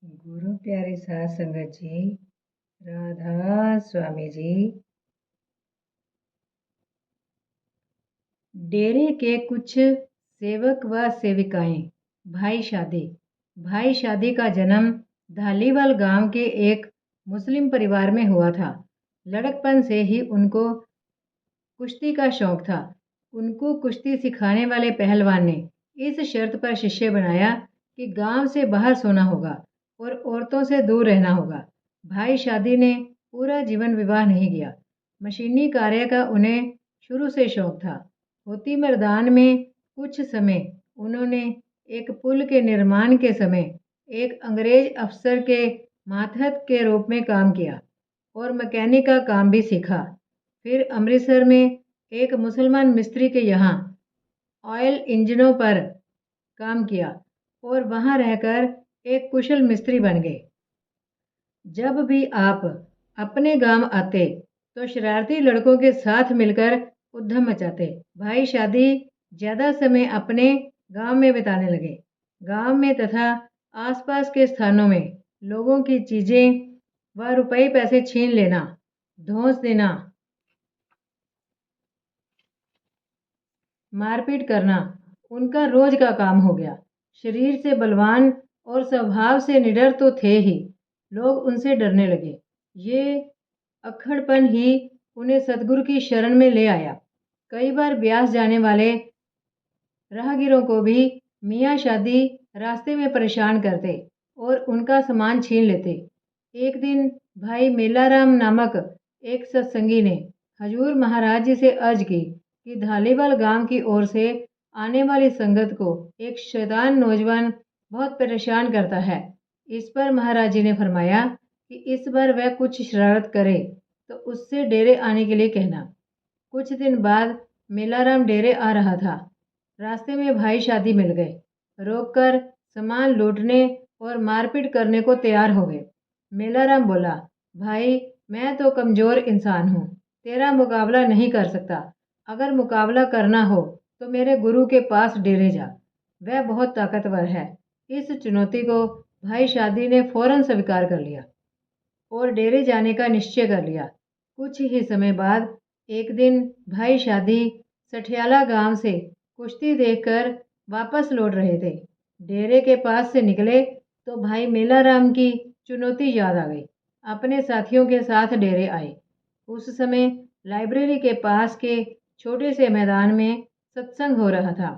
गुरु प्यारे साध संगत जी, राधा स्वामी जी। डेरे के कुछ सेवक व सेविकाएं। भाई शादी का जन्म धालीवाल गांव के एक मुस्लिम परिवार में हुआ था। लड़कपन से ही उनको कुश्ती का शौक था। उनको कुश्ती सिखाने वाले पहलवान ने इस शर्त पर शिष्य बनाया कि गांव से बाहर सोना होगा और औरतों से दूर रहना होगा। भाई शादी ने पूरा जीवन विवाह नहीं किया। मशीनी कार्य का उन्हें शुरू से शौक था। होती मर्दान में कुछ समय उन्होंने एक पुल के निर्माण के समय एक अंग्रेज अफसर के मातहत के रूप में काम किया और मैकेनिक का काम भी सीखा। फिर अमृतसर में एक मुसलमान मिस्त्री के यहाँ ऑयल इंजनों पर काम किया और वहाँ रहकर एक कुशल मिस्त्री बन गए। जब भी आप अपने गांव आते तो शरारती लड़कों के साथ मिलकर उद्यम मचाते। भाई शादी ज़्यादा समय अपने गांव में बिताने लगे। गांव में तथा आसपास के स्थानों में लोगों की चीज़ें व रुपए पैसे छीन लेना, धौंस देना, मारपीट करना उनका रोज का काम हो गया। शरीर से बलवान और स्वभाव से निडर तो थे ही, लोग उनसे डरने लगे। ये अक्खड़पन ही उन्हें सतगुरु की शरण में ले आया। कई बार ब्यास जाने वाले राहगीरों को भी मियाँ शादी रास्ते में परेशान करते और उनका सामान छीन लेते। एक दिन भाई मेलाराम नामक एक सत्संगी ने हजूर महाराज जी से अर्ज की कि धालीवाल गांव की ओर से आने वाली संगत को एक शैतान नौजवान बहुत परेशान करता है। इस पर महाराज जी ने फरमाया कि इस बार वह कुछ शरारत करे तो उससे डेरे आने के लिए कहना। कुछ दिन बाद मेलाराम डेरे आ रहा था। रास्ते में भाई शादी मिल गए। रोककर सामान लूटने और मारपीट करने को तैयार हो गए। मेलाराम बोला, भाई मैं तो कमज़ोर इंसान हूँ, तेरा मुकाबला नहीं कर सकता। अगर मुकाबला करना हो तो मेरे गुरु के पास डेरे जा, वह बहुत ताकतवर है। इस चुनौती को भाई शादी ने फौरन स्वीकार कर लिया और डेरे जाने का निश्चय कर लिया। कुछ ही समय बाद एक दिन भाई शादी सठियाला गांव से कुश्ती देखकर वापस लौट रहे थे। डेरे के पास से निकले तो भाई मेलाराम की चुनौती याद आ गई। अपने साथियों के साथ डेरे आए। उस समय लाइब्रेरी के पास के छोटे से मैदान में सत्संग हो रहा था।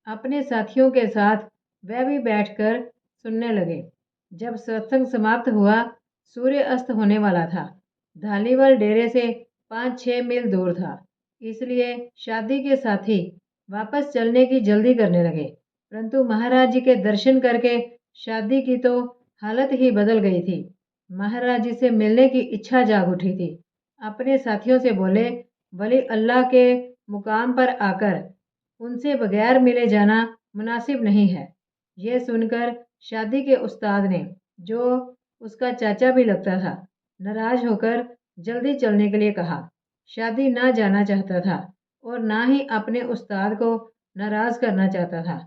अपने साथियों के साथ वह भी बैठकर सुनने लगे। जब सत्संग समाप्त हुआ, सूर्य अस्त होने वाला था। धालीवाल डेरे से 5-6 मील दूर था, इसलिए शादी के साथी वापस चलने की जल्दी करने लगे। परंतु महाराज जी के दर्शन करके शादी की तो हालत ही बदल गई थी। महाराज जी से मिलने की इच्छा जाग उठी थी। अपने साथियों से बोले, वली अल्लाह के मुकाम पर आकर उनसे बगैर मिले जाना मुनासिब नहीं है। यह सुनकर शादी के उस्ताद ने, जो उसका चाचा भी लगता था, नाराज होकर जल्दी चलने के लिए कहा। शादी ना जाना चाहता था और ना ही अपने उस्ताद को नाराज करना चाहता था।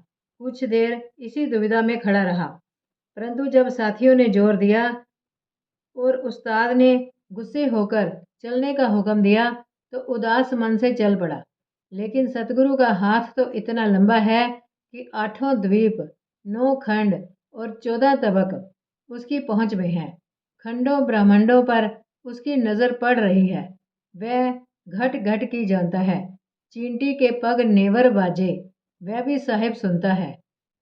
कुछ देर इसी दुविधा में खड़ा रहा, परंतु जब साथियों ने जोर दिया और उस्ताद ने गुस्से होकर चलने का हुक्म दिया तो उदास मन से चल पड़ा। लेकिन सतगुरु का हाथ तो इतना लंबा है कि 8 द्वीप, 9 खंड और 14 तबक उसकी पहुंच में है। खंडों ब्रह्मांडों पर उसकी नज़र पड़ रही है। वह घट घट की जानता है। चींटी के पग नेवर बाजे, वह भी साहिब सुनता है।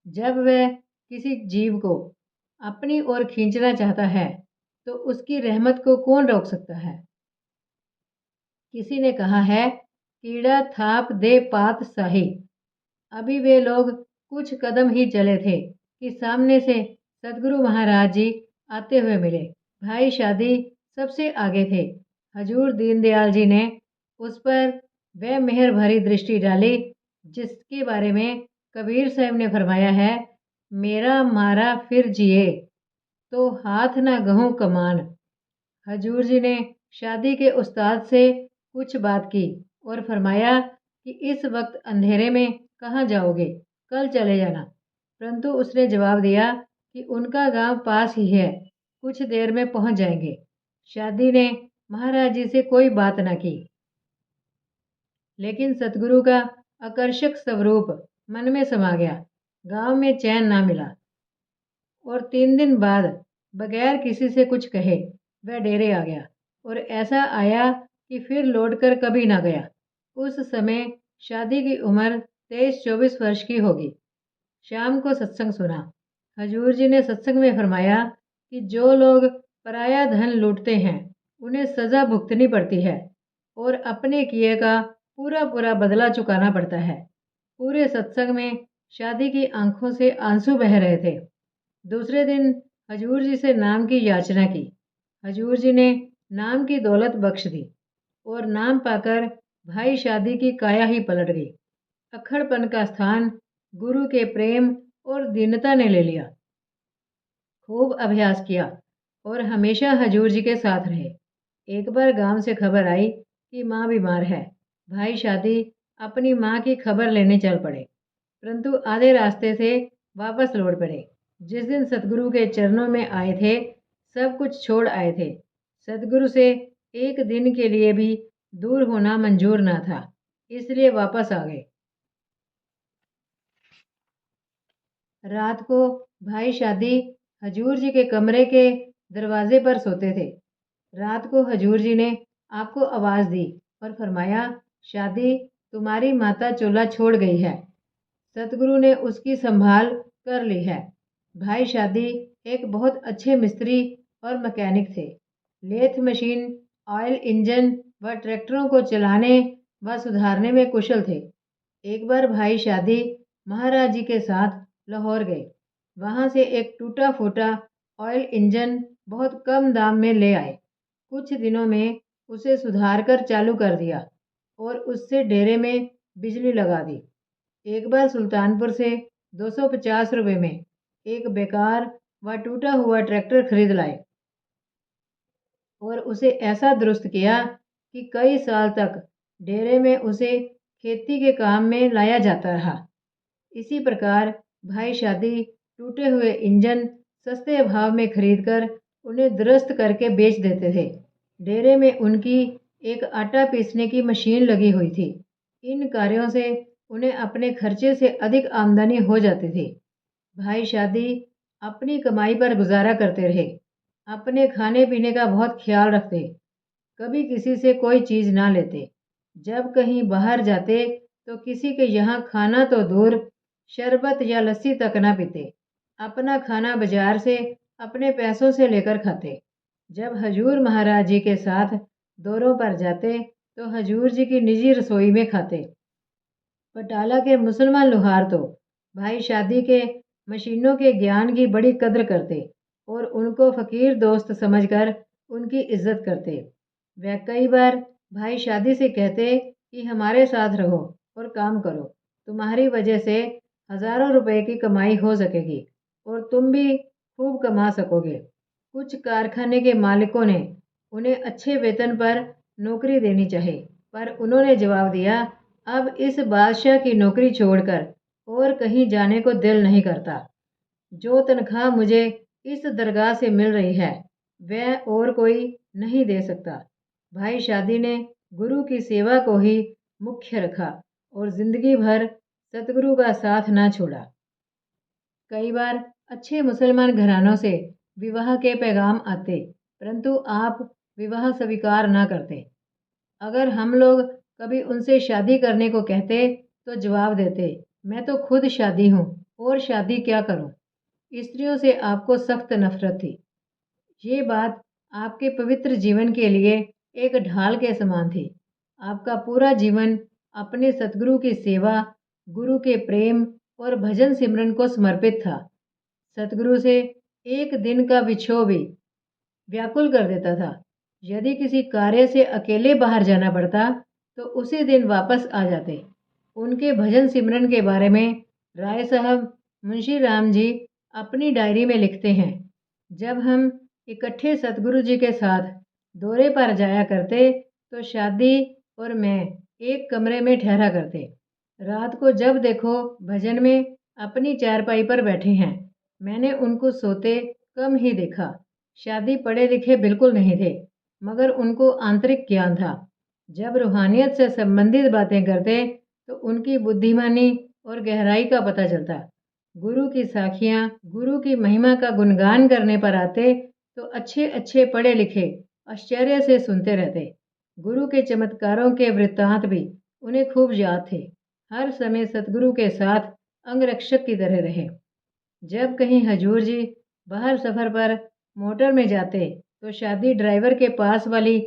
जब वह किसी जीव को अपनी ओर खींचना चाहता है तो उसकी रहमत को कौन रोक सकता है। किसी ने कहा है, कीड़ा थाप दे पात साही। अभी वे लोग कुछ कदम ही चले थे कि सामने से सतगुरु महाराज जी आते हुए मिले। भाई शादी सबसे आगे थे। हजूर दीनदयाल जी ने उस पर वह मेहर भरी दृष्टि डाली जिसके बारे में कबीर साहब ने फरमाया है, मेरा मारा फिर जिए तो हाथ ना गहूँ कमान। हजूर जी ने शादी के उस्ताद से कुछ बात की और फरमाया कि इस वक्त अंधेरे में कहाँ जाओगे, कल चले जाना। परंतु उसने जवाब दिया कि उनका गांव पास ही है, कुछ देर में पहुंच जाएंगे। शादी ने महाराज जी से कोई बात न की, लेकिन सतगुरु का आकर्षक स्वरूप मन में समा गया। गांव में चैन ना मिला और 3 दिन बाद बगैर किसी से कुछ कहे वह डेरे आ गया, और ऐसा आया कि फिर लौटकर कभी ना गया। उस समय शादी की उम्र 23-24 वर्ष की होगी। शाम को सत्संग सुना। हजूर जी ने सत्संग में फरमाया कि जो लोग पराया धन लूटते हैं उन्हें सज़ा भुगतनी पड़ती है और अपने किए का पूरा पूरा बदला चुकाना पड़ता है। पूरे सत्संग में शादी की आंखों से आंसू बह रहे थे। दूसरे दिन हजूर जी से नाम की याचना की। हजूर जी ने नाम की दौलत बख्श दी और नाम पाकर भाई शादी की काया ही पलट गई। अक्खड़पन का स्थान गुरु के प्रेम और दीनता ने ले लिया। खूब अभ्यास किया और हमेशा हजूर जी के साथ रहे। एक बार गांव से खबर आई कि माँ बीमार है। भाई शादी अपनी माँ की खबर लेने चल पड़े, परंतु आधे रास्ते से वापस लौट पड़े। जिस दिन सतगुरु के चरणों में आए थे, सब कुछ छोड़ आए थे। सतगुरु से एक दिन के लिए भी दूर होना मंजूर ना था, इसलिए वापस आ गए। रात को भाई शादी हजूर जी के कमरे के दरवाजे पर सोते थे। रात को हजूर जी ने आपको आवाज़ दी और फरमाया, शादी तुम्हारी माता चोला छोड़ गई है। सतगुरु ने उसकी संभाल कर ली है। भाई शादी एक बहुत अच्छे मिस्त्री और मैकेनिक थे। लेथ मशीन, ऑयल इंजन व ट्रैक्टरों को चलाने व सुधारने में कुशल थे। एक बार भाई शादी महाराज जी के साथ लाहौर गए। वहाँ से एक टूटा फूटा ऑयल इंजन बहुत कम दाम में ले आए। कुछ दिनों में उसे सुधार कर चालू कर दिया और उससे डेरे में बिजली लगा दी। एक बार सुल्तानपुर से 250 रुपये में एक बेकार व टूटा हुआ ट्रैक्टर खरीद लाए और उसे ऐसा दुरुस्त किया कि कई साल तक डेरे में उसे खेती के काम में लाया जाता रहा। इसी प्रकार भाई शादी टूटे हुए इंजन सस्ते भाव में खरीदकर उन्हें दुरुस्त करके बेच देते थे। डेरे में उनकी एक आटा पीसने की मशीन लगी हुई थी। इन कार्यों से उन्हें अपने खर्चे से अधिक आमदनी हो जाती थी। भाई शादी अपनी कमाई पर गुजारा करते रहे। अपने खाने पीने का बहुत ख्याल रखते, कभी किसी से कोई चीज़ ना लेते। जब कहीं बाहर जाते तो किसी के यहाँ खाना तो दूर, शरबत या लस्सी तक ना पीते। अपना खाना बाजार से अपने पैसों से लेकर खाते। जब हजूर महाराज जी के साथ दौरों पर जाते तो हजूर जी की निजी रसोई में खाते। बटाला के मुसलमान लुहार तो भाई शादी के मशीनों के ज्ञान की बड़ी कद्र करते और उनको फ़कीर दोस्त समझकर उनकी इज्जत करते। वह कई बार भाई शादी से कहते कि हमारे साथ रहो और काम करो, तुम्हारी वजह से हज़ारों रुपए की कमाई हो सकेगी और तुम भी खूब कमा सकोगे। कुछ कारखाने के मालिकों ने उन्हें अच्छे वेतन पर नौकरी देनी चाही, पर उन्होंने जवाब दिया, अब इस बादशाह की नौकरी छोड़कर और कहीं जाने को दिल नहीं करता। जो तनख्वाह मुझे इस दरगाह से मिल रही है वह और कोई नहीं दे सकता। भाई शादी ने गुरु की सेवा को ही मुख्य रखा और जिंदगी भर सतगुरु का साथ ना छोड़ा। कई बार अच्छे मुसलमान घरानों से विवाह के पैगाम आते, परंतु आप विवाह स्वीकार ना करते। अगर हम लोग कभी उनसे शादी करने को कहते तो जवाब देते, मैं तो खुद शादी हूँ और शादी क्या करूँ। स्त्रियों से आपको सख्त नफरत थी। ये बात आपके पवित्र जीवन के लिए एक ढाल के समान थी। आपका पूरा जीवन अपने सतगुरु की सेवा, गुरु के प्रेम और भजन सिमरन को समर्पित था। सतगुरु से एक दिन का विछोह भी व्याकुल कर देता था। यदि किसी कार्य से अकेले बाहर जाना पड़ता तो उसी दिन वापस आ जाते। उनके भजन सिमरन के बारे में राय साहब मुंशी राम जी अपनी डायरी में लिखते हैं, जब हम इकट्ठे सतगुरु जी के साथ दौरे पर जाया करते तो शादी और मैं एक कमरे में ठहरा करते। रात को जब देखो भजन में अपनी चारपाई पर बैठे हैं। मैंने उनको सोते कम ही देखा। शादी पढ़े लिखे बिल्कुल नहीं थे, मगर उनको आंतरिक ज्ञान था। जब रूहानियत से संबंधित बातें करते तो उनकी बुद्धिमानी और गहराई का पता चलता। गुरु की साखियाँ, गुरु की महिमा का गुणगान करने पर आते तो अच्छे अच्छे पढ़े लिखे आश्चर्य से सुनते रहते। गुरु के चमत्कारों के वृत्तांत भी उन्हें खूब याद थे। हर समय सतगुरु के साथ अंगरक्षक की तरह रहे। जब कहीं हजूर जी बाहर सफ़र पर मोटर में जाते तो शादी ड्राइवर के पास वाली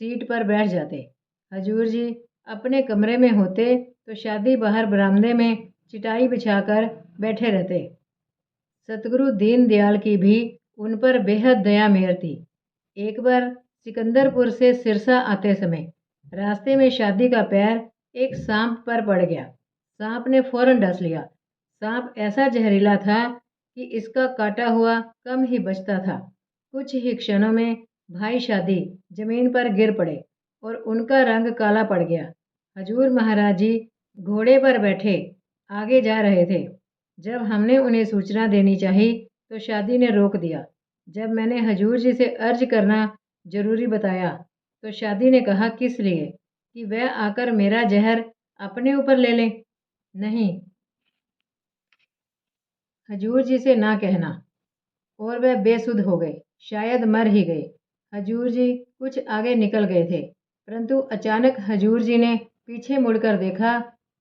सीट पर बैठ जाते। हजूर जी अपने कमरे में होते तो शादी बाहर बरामदे में चटाई बिछाकर बैठे रहते। सतगुरु दीनदयाल की भी उन पर बेहद दया मेहर थी। एक बार सिकंदरपुर से सिरसा आते समय रास्ते में शादी का पैर एक सांप पर पड़ गया। सांप ने फौरन डस लिया। सांप ऐसा जहरीला था कि इसका काटा हुआ कम ही बचता था। कुछ ही क्षणों में भाई शादी जमीन पर गिर पड़े और उनका रंग काला पड़ गया। हजूर महाराज जी घोड़े पर बैठे आगे जा रहे थे। जब हमने उन्हें सूचना देनी चाही तो शादी ने रोक दिया। जब मैंने हजूर जी से अर्ज करना जरूरी बताया तो शादी ने कहा, किस लिए? कि वह आकर मेरा जहर अपने ऊपर ले लें। नहीं, हजूर जी से ना कहना। और वह बेसुध हो गए, शायद मर ही गए। हजूर जी कुछ आगे निकल गए थे, परंतु अचानक हजूर जी ने पीछे मुड़कर देखा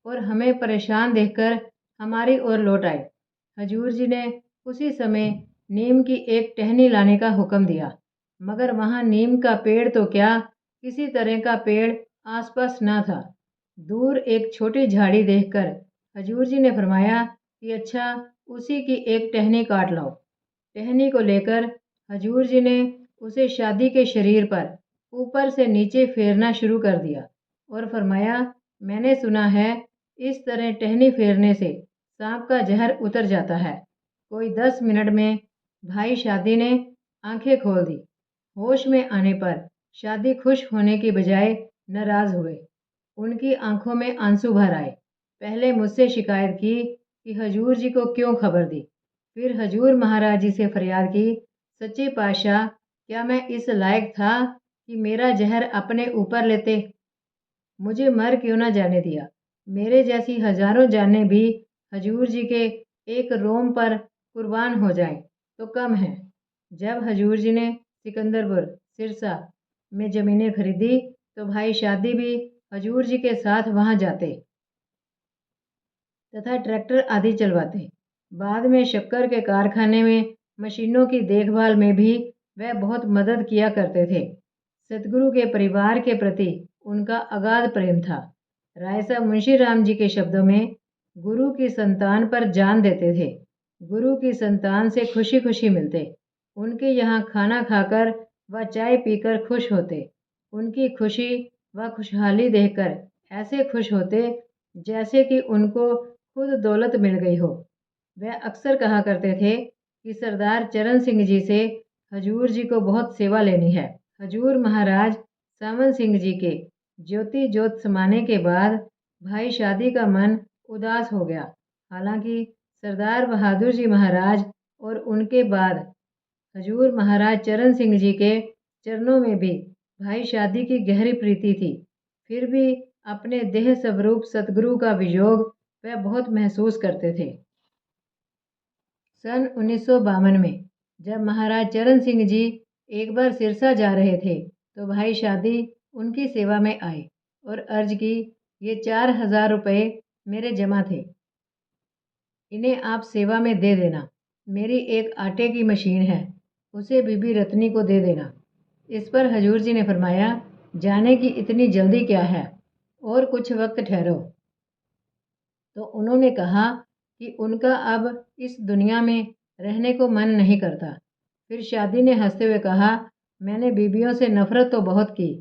और हमें परेशान देखकर हमारी ओर लौट आए। हजूर जी ने उसी समय नीम की एक टहनी लाने का हुक्म दिया, मगर वहाँ नीम का पेड़ तो क्या, किसी तरह का पेड़ आसपास ना था। दूर एक छोटी झाड़ी देखकर हजूर जी ने फरमाया कि अच्छा, उसी की एक टहनी काट लाओ। टहनी को लेकर हजूर जी ने उसे शादी के शरीर पर ऊपर से नीचे फेरना शुरू कर दिया और फरमाया, मैंने सुना है इस तरह टहनी फेरने से सांप का जहर उतर जाता है। कोई 10 मिनट में भाई शादी ने आंखें खोल दी। होश में आने पर शादी खुश होने की बजाय नाराज हुए। उनकी आंखों में आंसू भर आए। पहले मुझसे शिकायत की कि हजूर जी को क्यों खबर दी। फिर हजूर महाराज जी से फरियाद की, सच्चे पातशाह, क्या मैं इस लायक था कि मेरा जहर अपने ऊपर लेते? मुझे मर क्यों ना जाने दिया। मेरे जैसी हजारों जानें भी हजूर जी के एक रोम पर कुर्बान हो जाएं तो कम है। जब हजूर जी ने सिकंदरपुर, सिरसा में ज़मीनें खरीदी तो भाई शादी भी हजूर जी के साथ वहाँ जाते तथा ट्रैक्टर आदि चलवाते। बाद में शक्कर के कारखाने में मशीनों की देखभाल में भी वह बहुत मदद किया करते थे। सतगुरु के परिवार के प्रति उनका अगाध प्रेम था। राय साहब मुंशी राम जी के शब्दों में, गुरु की संतान पर जान देते थे। गुरु की संतान से खुशी खुशी मिलते। उनके यहाँ खाना खाकर व चाय पीकर खुश होते। उनकी खुशी व खुशहाली देखकर ऐसे खुश होते जैसे कि उनको खुद दौलत मिल गई हो। वह अक्सर कहा करते थे कि सरदार चरण सिंह जी से हजूर जी को बहुत सेवा लेनी है। हजूर महाराज सामन सिंह जी के ज्योति ज्योत समाने के बाद भाई शादी का मन उदास हो गया। हालांकि सरदार बहादुर जी महाराज और उनके बाद हजूर महाराज चरण सिंह जी के चरणों में भी भाई शादी की गहरी प्रीति थी। फिर भी अपने देह स्वरूप सतगुरु का वियोग वह बहुत महसूस करते थे। सन 1952 में जब महाराज चरण सिंह जी एक बार सिरसा जा रहे थे तो भाई शादी उनकी सेवा में आए और अर्ज की, ये 4000 रुपये मेरे जमा थे, इन्हें आप सेवा में दे देना। मेरी एक आटे की मशीन है, उसे बीबी रत्नी को दे देना। इस पर हजूर जी ने फरमाया, जाने की इतनी जल्दी क्या है, और कुछ वक्त ठहरो। तो उन्होंने कहा कि उनका अब इस दुनिया में रहने को मन नहीं करता। फिर शादी ने हंसते हुए कहा, मैंने बीबियों से नफरत तो बहुत की,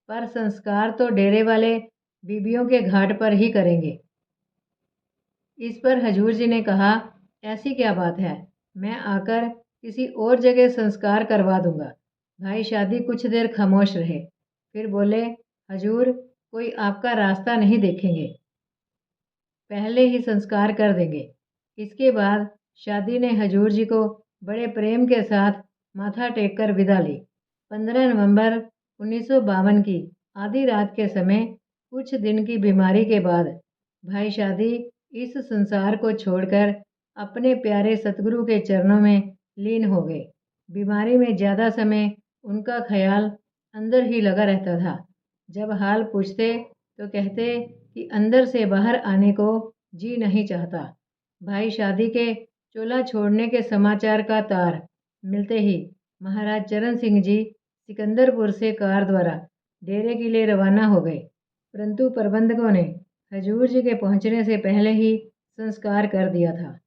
पर संस्कार तो डेरे वाले बीबियों के घाट पर ही करेंगे। इस पर हजूर जी ने कहा, ऐसी क्या बात है, मैं आकर किसी और जगह संस्कार करवा दूंगा। भाई शादी कुछ देर खामोश रहे, फिर बोले, हजूर, कोई आपका रास्ता नहीं देखेंगे, पहले ही संस्कार कर देंगे। इसके बाद शादी ने हजूर जी को बड़े प्रेम के साथ माथा टेक कर विदा ली। 15 नवंबर 1952 की आधी रात के समय कुछ दिन की बीमारी के बाद भाई शादी इस संसार को छोड़कर अपने प्यारे सतगुरु के चरणों में लीन हो गए। बीमारी में ज़्यादा समय उनका ख्याल अंदर ही लगा रहता था। जब हाल पूछते तो कहते कि अंदर से बाहर आने को जी नहीं चाहता। भाई शादी के चोला छोड़ने के समाचार का तार मिलते ही महाराज चरण सिंह जी सिकंदरपुर से कार द्वारा डेरे के लिए रवाना हो गए, परंतु प्रबंधकों ने हजूर जी के पहुंचने से पहले ही संस्कार कर दिया था।